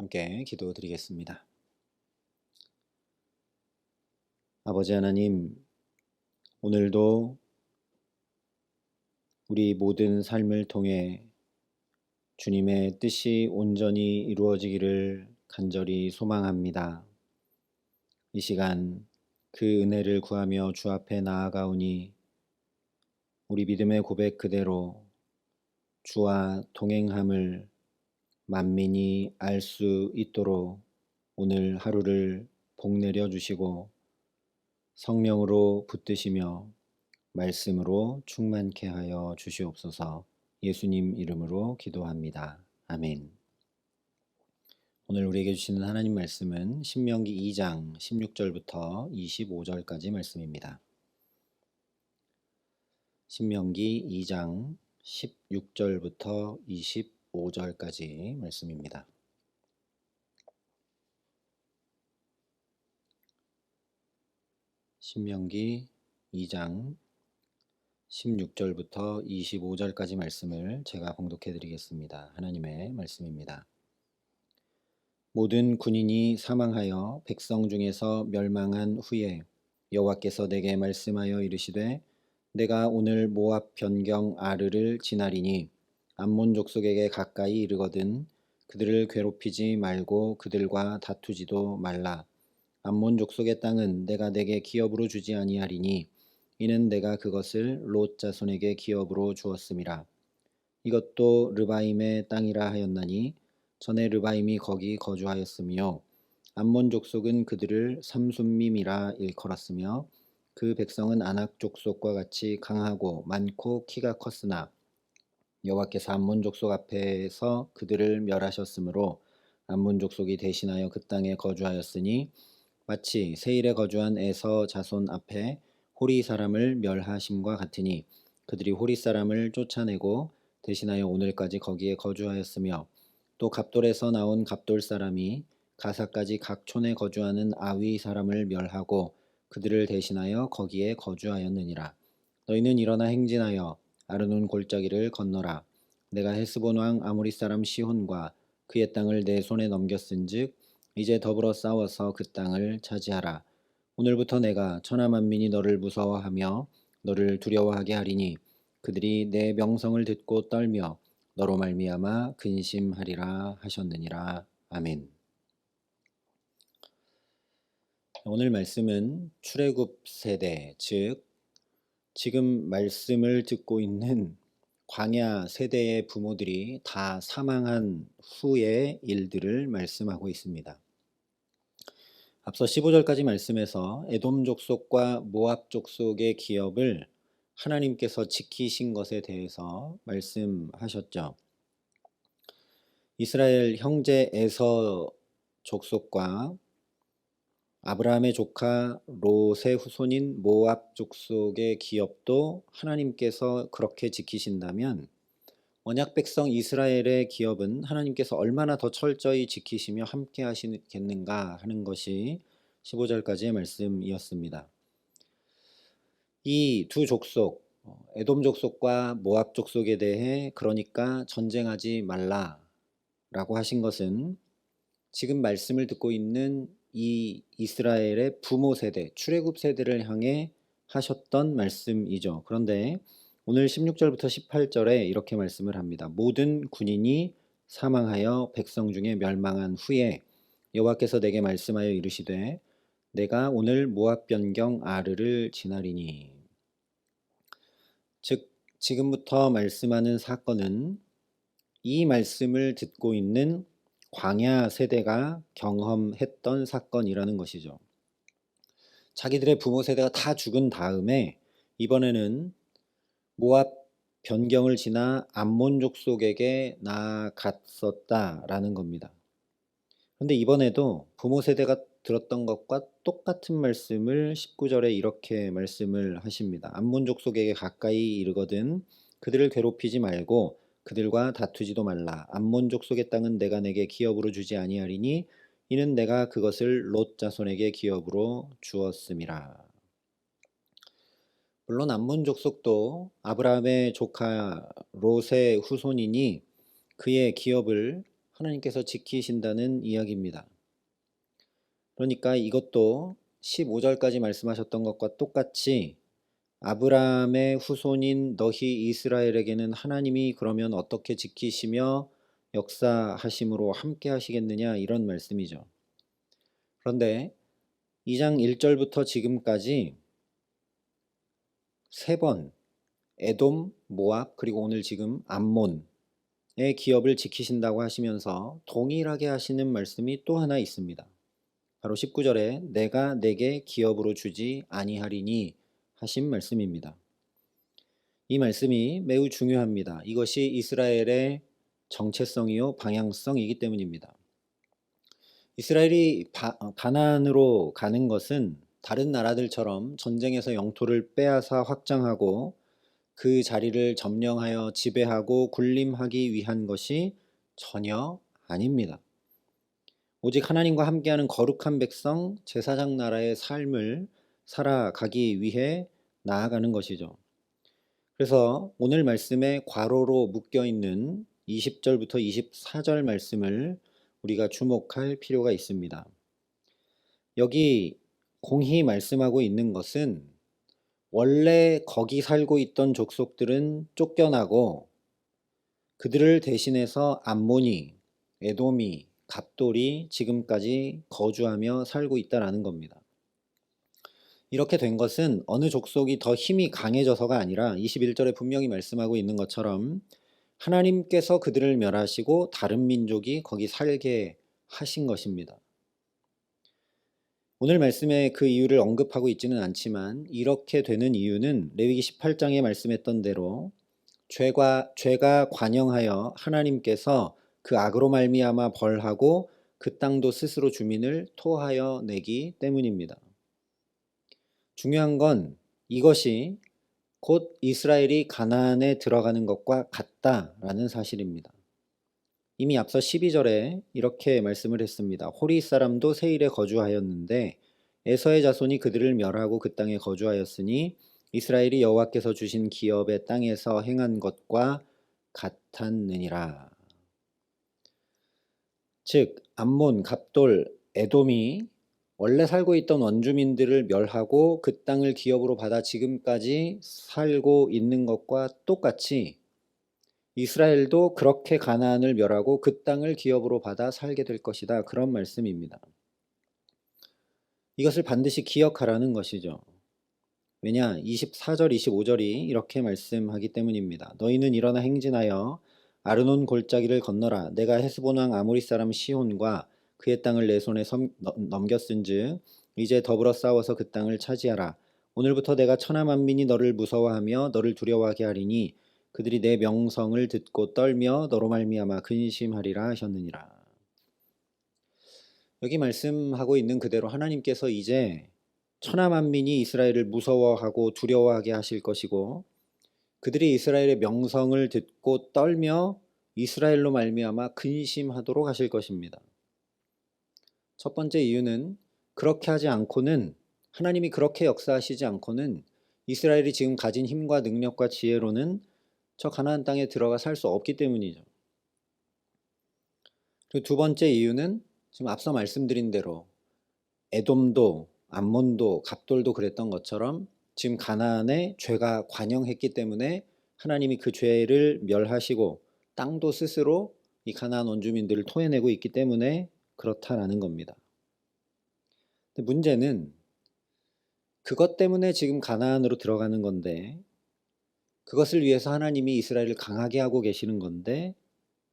함께 기도드리겠습니다. 아버지 하나님, 오늘도 우리 모든 삶을 통해 주님의 뜻이 온전히 이루어지기를 간절히 소망합니다. 이 시간 그 은혜를 구하며 주 앞에 나아가오니 우리 믿음의 고백 그대로 주와 동행함을 만민이 알 수 있도록 오늘 하루를 복내려 주시고 성령으로 붙드시며 말씀으로 충만케 하여 주시옵소서. 예수님 이름으로 기도합니다. 아멘. 오늘 우리에게 주시는 하나님 말씀은 신명기 2장 16절부터 25절까지 말씀입니다. 신명기 2장 16절부터 25절까지 말씀입니다. 신명기 2장 16절부터 25절까지 말씀을 제가 봉독해 드리겠습니다. 하나님의 말씀입니다. 모든 군인이 사망하여 백성 중에서 멸망한 후에 여호와께서 내게 말씀하여 이르시되 내가 오늘 모압 변경 아르를 지나리니 암몬 족속에게 가까이 이르거든 그들을 괴롭히지 말고 그들과 다투지도 말라. 암몬 족속의 땅은 내가 내게 기업으로 주지 아니하리니 이는 내가 그것을 롯 자손에게 기업으로 주었음이라. 이것도 르바임의 땅이라 하였나니 전에 르바임이 거기 거주하였으며 암몬 족속은 그들을 삼순밈이라 일컬었으며 그 백성은 아낙 족속과 같이 강하고 많고 키가 컸으나 여호와께서 암몬 족속 앞에서 그들을 멸하셨으므로 암몬 족속이 대신하여 그 땅에 거주하였으니 마치 세일에 거주한 에서 자손 앞에 호리 사람을 멸하심과 같으니 그들이 호리 사람을 쫓아내고 대신하여 오늘까지 거기에 거주하였으며 또 갑돌에서 나온 갑돌 사람이 가사까지 각 촌에 거주하는 아위 사람을 멸하고 그들을 대신하여 거기에 거주하였느니라. 너희는 일어나 행진하여 아르논 골짜기를 건너라. 내가 헤스본 왕 아모리 사람 시혼과 그의 땅을 내 손에 넘겼은즉 이제 더불어 싸워서 그 땅을 차지하라. 오늘부터 내가 천하 만민이 너를 무서워하며 너를 두려워하게 하리니 그들이 내 명성을 듣고 떨며 너로 말미암아 근심하리라 하셨느니라. 아멘. 오늘 말씀은 출애굽 세대, 즉 지금 말씀을 듣고 있는 광야 세대의 부모들이 다 사망한 후의 일들을 말씀하고 있습니다. 앞서 15절까지 말씀에서 에돔 족속과 모압 족속의 기업을 하나님께서 지키신 것에 대해서 말씀하셨죠. 이스라엘 형제 에서 족속과 아브라함의 조카 롯의 후손인 모압 족속의 기업도 하나님께서 그렇게 지키신다면 언약 백성 이스라엘의 기업은 하나님께서 얼마나 더 철저히 지키시며 함께 하시겠는가 하는 것이 15절까지의 말씀이었습니다. 이 두 족속, 에돔 족속과 모압 족속에 대해 그러니까 전쟁하지 말라라고 하신 것은 지금 말씀을 듣고 있는 이 이스라엘의 부모 세대, 출애굽 세대를 향해 하셨던 말씀이죠. 그런데 오늘 16절부터 18절에 이렇게 말씀을 합니다. 모든 군인이 사망하여 백성 중에 멸망한 후에 여호와께서 내게 말씀하여 이르시되 내가 오늘 모압 변경 아르를 지나리니. 즉 지금부터 말씀하는 사건은 이 말씀을 듣고 있는 광야 세대가 경험했던 사건이라는 것이죠. 자기들의 부모 세대가 다 죽은 다음에 이번에는 모압 변경을 지나 암몬 족속에게 나아갔었다라는 겁니다. 그런데 이번에도 부모 세대가 들었던 것과 똑같은 말씀을 19절에 이렇게 말씀을 하십니다. 암몬 족속에게 가까이 이르거든 그들을 괴롭히지 말고 그들과 다투지도 말라. 암몬 족속의 땅은 내가 내게 기업으로 주지 아니하리니 이는 내가 그것을 롯 자손에게 기업으로 주었음이라. 물론 암몬 족속도 아브라함의 조카 롯의 후손이니 그의 기업을 하나님께서 지키신다는 이야기입니다. 그러니까 이것도 15절까지 말씀하셨던 것과 똑같이 아브라함의 후손인 너희 이스라엘에게는 하나님이 그러면 어떻게 지키시며 역사하심으로 함께 하시겠느냐, 이런 말씀이죠. 그런데 2장 1절부터 지금까지 세 번 에돔, 모압, 그리고 오늘 지금 암몬의 기업을 지키신다고 하시면서 동일하게 하시는 말씀이 또 하나 있습니다. 바로 19절에 내가 내게 기업으로 주지 아니하리니 하신 말씀입니다. 이 말씀이 매우 중요합니다. 이것이 이스라엘의 정체성이요 방향성이기 때문입니다. 이스라엘이 가나안으로 가는 것은 다른 나라들처럼 전쟁에서 영토를 빼앗아 확장하고 그 자리를 점령하여 지배하고 군림하기 위한 것이 전혀 아닙니다. 오직 하나님과 함께하는 거룩한 백성, 제사장 나라의 삶을 살아가기 위해 나아가는 것이죠. 그래서 오늘 말씀에 괄호로 묶여있는 20절부터 24절 말씀을 우리가 주목할 필요가 있습니다. 여기 공히 말씀하고 있는 것은 원래 거기 살고 있던 족속들은 쫓겨나고 그들을 대신해서 암몬이, 에돔이, 갑돌이 지금까지 거주하며 살고 있다라는 겁니다. 이렇게 된 것은 어느 족속이 더 힘이 강해져서가 아니라 21절에 분명히 말씀하고 있는 것처럼 하나님께서 그들을 멸하시고 다른 민족이 거기 살게 하신 것입니다. 오늘 말씀에 그 이유를 언급하고 있지는 않지만 이렇게 되는 이유는 레위기 18장에 말씀했던 대로 죄가 관영하여 하나님께서 그 악으로 말미암아 벌하고 그 땅도 스스로 주민을 토하여 내기 때문입니다. 중요한 건 이것이 곧 이스라엘이 가나안에 들어가는 것과 같다라는 사실입니다. 이미 앞서 12절에 이렇게 말씀을 했습니다. 호리 사람도 세일에 거주하였는데 에서의 자손이 그들을 멸하고 그 땅에 거주하였으니 이스라엘이 여호와께서 주신 기업의 땅에서 행한 것과 같았느니라. 즉 암몬, 갑돌, 에돔이 원래 살고 있던 원주민들을 멸하고 그 땅을 기업으로 받아 지금까지 살고 있는 것과 똑같이 이스라엘도 그렇게 가나안을 멸하고 그 땅을 기업으로 받아 살게 될 것이다, 그런 말씀입니다. 이것을 반드시 기억하라는 것이죠. 왜냐? 24절 25절이 이렇게 말씀하기 때문입니다. 너희는 일어나 행진하여 아르논 골짜기를 건너라. 내가 헤스본 왕 아모리 사람 시혼과 그의 땅을 내 손에 넘겼은즉 이제 더불어 싸워서 그 땅을 차지하라. 오늘부터 내가 천하 만민이 너를 무서워하며 너를 두려워하게 하리니 그들이 내 명성을 듣고 떨며 너로 말미암아 근심하리라 하셨느니라. 여기 말씀하고 있는 그대로 하나님께서 이제 천하 만민이 이스라엘을 무서워하고 두려워하게 하실 것이고 그들이 이스라엘의 명성을 듣고 떨며 이스라엘로 말미암아 근심하도록 하실 것입니다. 첫 번째 이유는 그렇게 하지 않고는, 하나님이 그렇게 역사하시지 않고는 이스라엘이 지금 가진 힘과 능력과 지혜로는 저 가나안 땅에 들어가 살 수 없기 때문이죠. 그리고 두 번째 이유는 지금 앞서 말씀드린 대로 에돔도 암몬도 갑돌도 그랬던 것처럼 지금 가나안에 죄가 관영했기 때문에 하나님이 그 죄를 멸하시고 땅도 스스로 이 가나안 원주민들을 토해내고 있기 때문에 그렇다라는 겁니다. 근데 문제는 그것 때문에 지금 가나안으로 들어가는 건데, 그것을 위해서 하나님이 이스라엘을 강하게 하고 계시는 건데,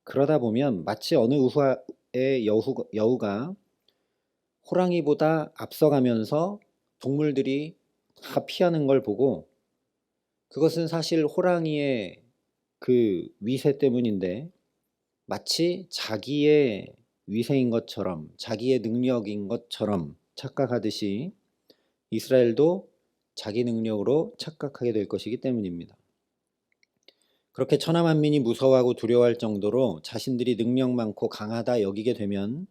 그러다 보면 마치 어느 우화의 여우가 호랑이보다 앞서가면서 동물들이 다 피하는 걸 보고, 그것은 사실 호랑이의 그 위세 때문인데 마치 자기의 위세인 것처럼, 자기의 능력인 것처럼 착각하듯이 이스라엘도 자기 능력으로 착각하게 될 것이기 때문입니다. 그렇게 천하 만민이 무서워하고 두려워할 정도로 자신들이 능력 많고 강하다 여기게 되면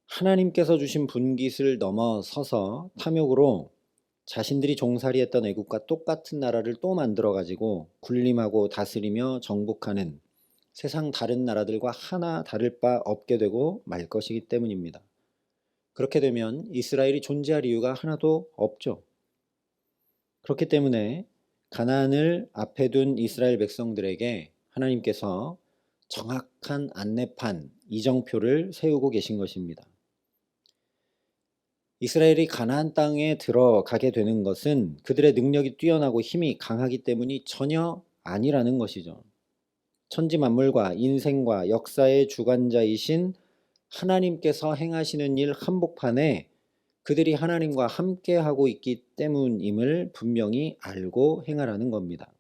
하나님께서 주신 분깃을 넘어서서 탐욕으로 자신들이 종살이했던 애국과 똑같은 나라를 또 만들어 가지고 군림하고 다스리며 정복하는, 세상 다른 나라들과 하나 다를 바 없게 되고 말 것이기 때문입니다. 그렇게 되면 이스라엘이 존재할 이유가 하나도 없죠. 그렇기 때문에 가나안을 앞에 둔 이스라엘 백성들에게 하나님께서 정확한 안내판, 이정표를 세우고 계신 것입니다. 이스라엘이 가나안 땅에 들어가게 되는 것은 그들의 능력이 뛰어나고 힘이 강하기 때문이 전혀 아니라는 것이죠. 천지 만물과 인생과 역사의 주관자이신 하나님께서 행하시는 일 한복판에 그들이 하나님과 함께 하고 있기 때문임을 분명히 알고 행하라는 겁니다.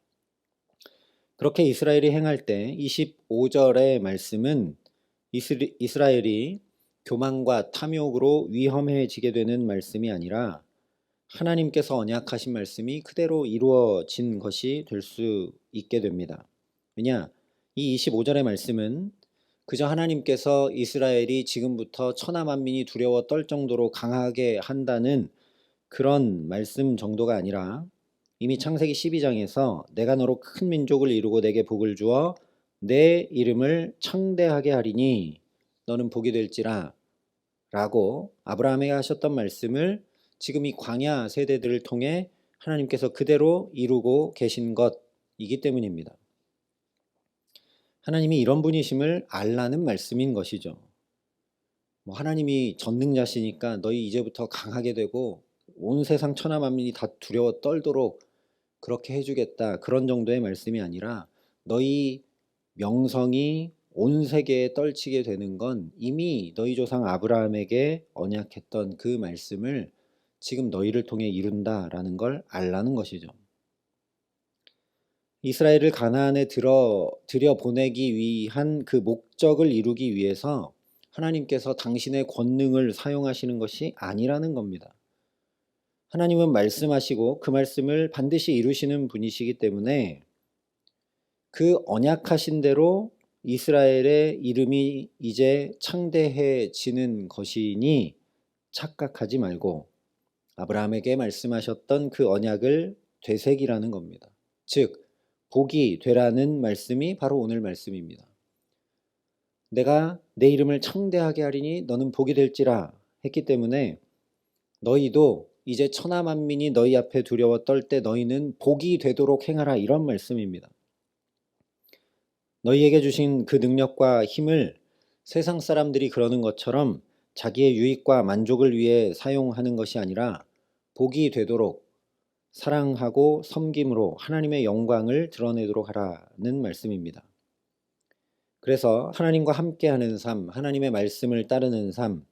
그렇게 이스라엘이 행할 때 25절의 말씀은 이스라엘이 교만과 탐욕으로 위험해지게 되는 말씀이 아니라 하나님께서 언약하신 말씀이 그대로 이루어진 것이 될 수 있게 됩니다. 왜냐? 이 25절의 말씀은 그저 하나님께서 이스라엘이 지금부터 천하 만민이 두려워 떨 정도로 강하게 한다는 그런 말씀 정도가 아니라 이미 창세기 12장에서 내가 너로 큰 민족을 이루고 내게 복을 주어 내 이름을 창대하게 하리니 너는 복이 될지라 라고 아브라함에게 하셨던 말씀을 지금 이 광야 세대들을 통해 하나님께서 그대로 이루고 계신 것이기 때문입니다. 하나님이 이런 분이심을 알라는 말씀인 것이죠. 하나님이 전능자시니까 너희 이제부터 강하게 되고 온 세상 천하 만민이 다 두려워 떨도록 그렇게 해주겠다, 그런 정도의 말씀이 아니라 너희 명성이 온 세계에 떨치게 되는 건 이미 너희 조상 아브라함에게 언약했던 그 말씀을 지금 너희를 통해 이룬다라는 걸 알라는 것이죠. 이스라엘을 가나안에 들여보내기 위한 그 목적을 이루기 위해서 하나님께서 당신의 권능을 사용하시는 것이 아니라는 겁니다. 하나님은 말씀하시고 그 말씀을 반드시 이루시는 분이시기 때문에 그 언약하신 대로 이스라엘의 이름이 이제 창대해지는 것이니 착각하지 말고 아브라함에게 말씀하셨던 그 언약을 되새기라는 겁니다. 즉 복이 되라는 말씀이 바로 오늘 말씀입니다. 내가 내 이름을 창대하게 하리니 너는 복이 될지라 했기 때문에 너희도 이제 천하 만민이 너희 앞에 두려워 떨 때 너희는 복이 되도록 행하라, 이런 말씀입니다. 너희에게 주신 그 능력과 힘을 세상 사람들이 그러는 것처럼 자기의 유익과 만족을 위해 사용하는 것이 아니라 복이 되도록 사랑하고 섬김으로 하나님의 영광을 드러내도록 하라는 말씀입니다. 그래서 하나님과 함께하는 삶, 하나님의 말씀을 따르는 삶,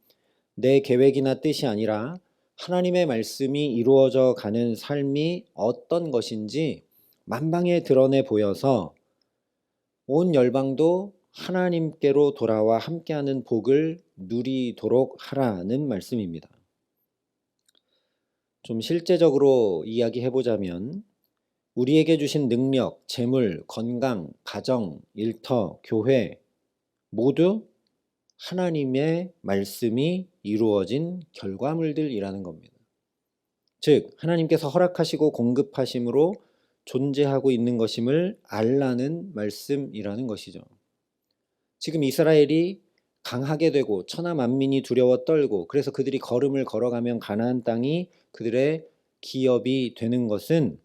내 계획이나 뜻이 아니라 하나님의 말씀이 이루어져 가는 삶이 어떤 것인지 만방에 드러내 보여서 온 열방도 하나님께로 돌아와 함께하는 복을 누리도록 하라는 말씀입니다. 좀 실제적으로 이야기해보자면 우리에게 주신 능력, 재물, 건강, 가정, 일터, 교회 모두 하나님의 말씀이 이루어진 결과물들이라는 겁니다. 즉 하나님께서 허락하시고 공급하심으로 존재하고 있는 것임을 알라는 말씀이라는 것이죠. 지금 이스라엘이 강하게 되고 천하 만민이 두려워 떨고 그래서 그들이 걸음을 걸어가면 가나안 땅이 그들의 기업이 되는 것은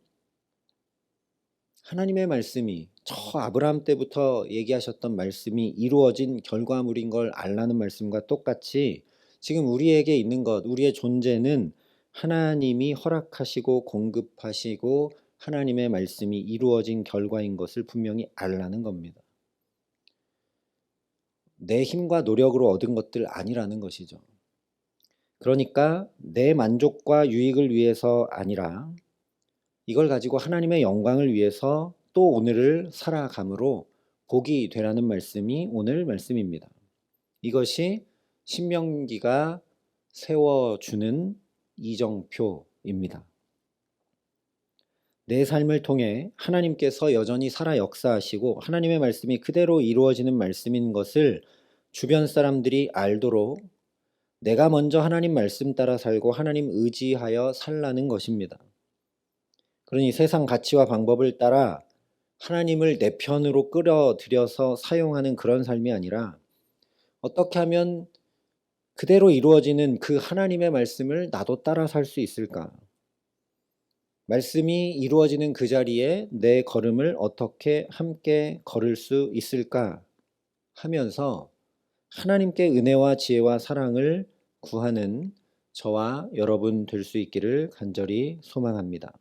하나님의 말씀이 저 아브라함 때부터 얘기하셨던 말씀이 이루어진 결과물인 걸 알라는 말씀과 똑같이 지금 우리에게 있는 것, 우리의 존재는 하나님이 허락하시고 공급하시고 하나님의 말씀이 이루어진 결과인 것을 분명히 알라는 겁니다. 내 힘과 노력으로 얻은 것들 아니라는 것이죠. 그러니까 내 만족과 유익을 위해서 아니라 이걸 가지고 하나님의 영광을 위해서 또 오늘을 살아감으로 복이 되라는 말씀이 오늘 말씀입니다. 이것이 신명기가 세워주는 이정표입니다. 내 삶을 통해 하나님께서 여전히 살아 역사하시고 하나님의 말씀이 그대로 이루어지는 말씀인 것을 주변 사람들이 알도록 내가 먼저 하나님 말씀 따라 살고 하나님 의지하여 살라는 것입니다. 그러니 세상 가치와 방법을 따라 하나님을 내 편으로 끌어들여서 사용하는 그런 삶이 아니라 어떻게 하면 그대로 이루어지는 그 하나님의 말씀을 나도 따라 살 수 있을까? 말씀이 이루어지는 그 자리에 내 걸음을 어떻게 함께 걸을 수 있을까 하면서 하나님께 은혜와 지혜와 사랑을 구하는 저와 여러분 될 수 있기를 간절히 소망합니다.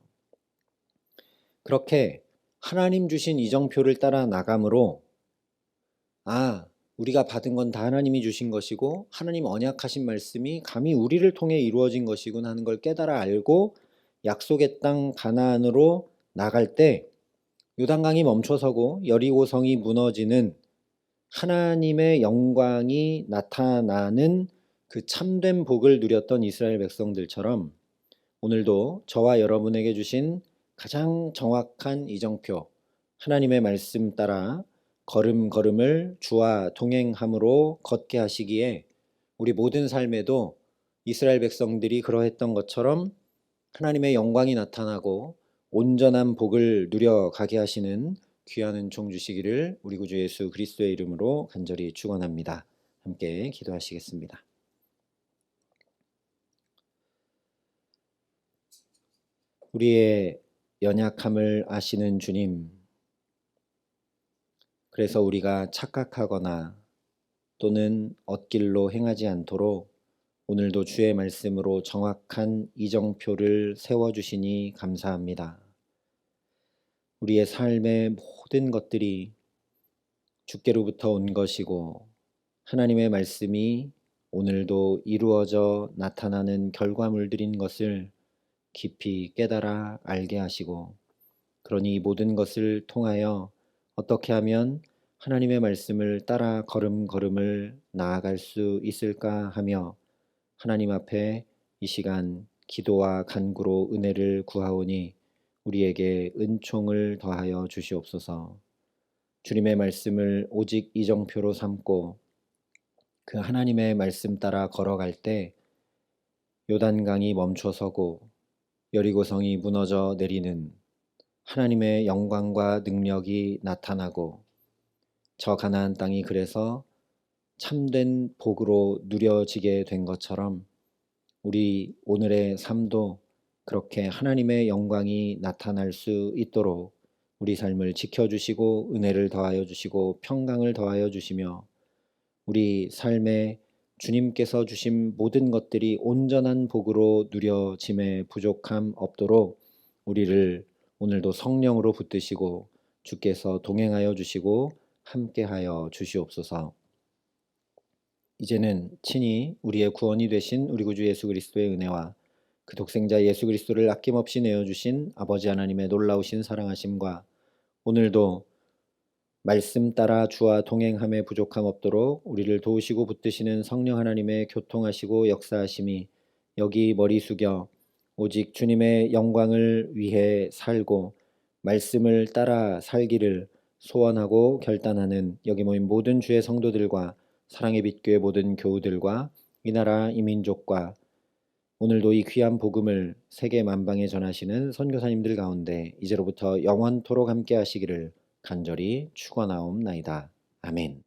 그렇게 하나님 주신 이정표를 따라 나감으로 우리가 받은 건 다 하나님이 주신 것이고 하나님 언약하신 말씀이 감히 우리를 통해 이루어진 것이군 하는 걸 깨달아 알고 약속의 땅 가나안으로 나갈 때 요단강이 멈춰서고 여리고성이 무너지는 하나님의 영광이 나타나는 그 참된 복을 누렸던 이스라엘 백성들처럼 오늘도 저와 여러분에게 주신 가장 정확한 이정표, 하나님의 말씀 따라 걸음걸음을 주와 동행함으로 걷게 하시기에 우리 모든 삶에도 이스라엘 백성들이 그러했던 것처럼 하나님의 영광이 나타나고 온전한 복을 누려가게 하시는 귀한 은총 주시기를 우리 구주 예수 그리스도의 이름으로 간절히 축원합니다. 함께 기도하시겠습니다. 우리의 연약함을 아시는 주님, 그래서 우리가 착각하거나 또는 엇길로 행하지 않도록 오늘도 주의 말씀으로 정확한 이정표를 세워주시니 감사합니다. 우리의 삶의 모든 것들이 주께로부터 온 것이고 하나님의 말씀이 오늘도 이루어져 나타나는 결과물들인 것을 깊이 깨달아 알게 하시고, 그러니 이 모든 것을 통하여 어떻게 하면 하나님의 말씀을 따라 걸음걸음을 나아갈 수 있을까 하며 하나님 앞에 이 시간 기도와 간구로 은혜를 구하오니 우리에게 은총을 더하여 주시옵소서. 주님의 말씀을 오직 이정표로 삼고 그 하나님의 말씀 따라 걸어갈 때 요단강이 멈춰서고 여리고성이 무너져 내리는 하나님의 영광과 능력이 나타나고 저 가나안 땅이 그래서 참된 복으로 누려지게 된 것처럼 우리 오늘의 삶도 그렇게 하나님의 영광이 나타날 수 있도록 우리 삶을 지켜주시고 은혜를 더하여 주시고 평강을 더하여 주시며 우리 삶에 주님께서 주신 모든 것들이 온전한 복으로 누려짐에 부족함 없도록 우리를 오늘도 성령으로 붙드시고 주께서 동행하여 주시고 함께하여 주시옵소서. 이제는 친히 우리의 구원이 되신 우리 구주 예수 그리스도의 은혜와 그 독생자 예수 그리스도를 아낌없이 내어주신 아버지 하나님의 놀라우신 사랑하심과 오늘도 말씀 따라 주와 동행함에 부족함 없도록 우리를 도우시고 붙드시는 성령 하나님의 교통하시고 역사하심이 여기 머리 숙여 오직 주님의 영광을 위해 살고 말씀을 따라 살기를 소원하고 결단하는 여기 모인 모든 주의 성도들과 사랑의 빛교회 모든 교우들과 이 나라 이 민족과 오늘도 이 귀한 복음을 세계 만방에 전하시는 선교사님들 가운데 이제로부터 영원토록 함께 하시기를 간절히 축원하옵나이다. 아멘.